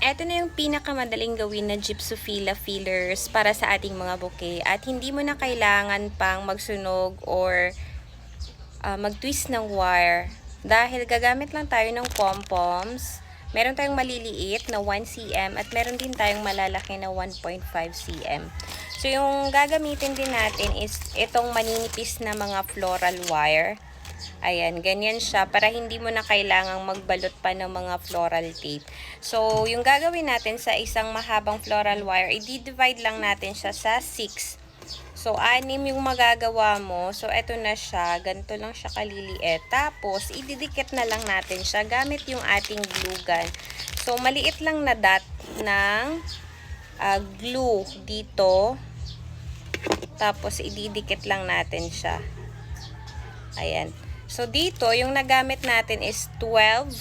Eto na yung pinakamadaling gawin na Gypsophila fillers para sa ating mga bouquet. At hindi mo na kailangan pang magsunog or mag-twist ng wire. Dahil gagamit lang tayo ng pom-poms. Meron tayong maliliit na 1 cm at meron din tayong malalaki na 1.5 cm. So yung gagamitin din natin is itong maninipis na mga floral wire. Ayan, ganyan siya para hindi mo na kailangang magbalot pa ng mga floral tape. So, yung gagawin natin sa isang mahabang floral wire, i-divide lang natin siya sa 6. So, 6 yung magagawa mo. So, eto na siya. Ganito lang siya kaliliit. Tapos, ididikit na lang natin siya gamit yung ating glue gun. So, maliit lang na dot ng glue dito. Tapos, ididikit lang natin siya. Ayan. So, dito, yung nagamit natin is 12.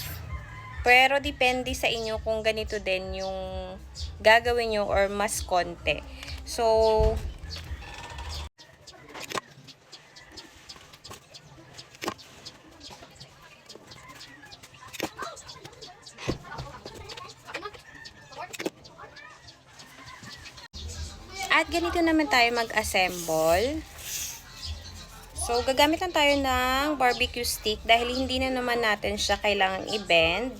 Pero, depende sa inyo kung ganito din yung gagawin nyo or mas konti. So, at ganito naman tayo mag-assemble. So, gagamit lang tayo ng barbecue stick dahil hindi na naman natin siya kailangang i-bend.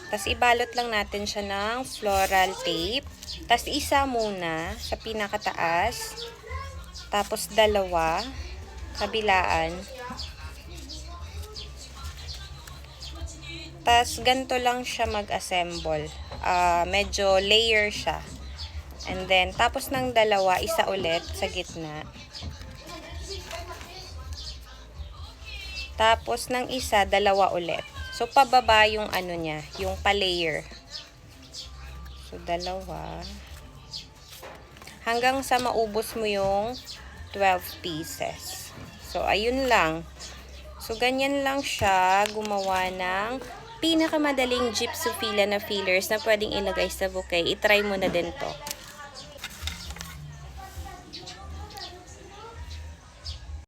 Tapos, ibalot lang natin siya ng floral tape. Tapos, isa muna sa pinakataas. Tapos, dalawa. Kabilaan. Tapos, ganito lang siya mag-assemble. Medyo layer siya. And then, tapos ng dalawa, isa ulit sa gitna. Tapos ng isa, dalawa ulit. So, pababa yung ano niya, yung pa-layer. So, dalawa. Hanggang sa maubos mo yung 12 pieces. So, ayun lang. So, ganyan lang siya gumawa ng pinakamadaling Gypsophila na fillers na pwedeng ilagay sa bouquet. I-try mo na din to.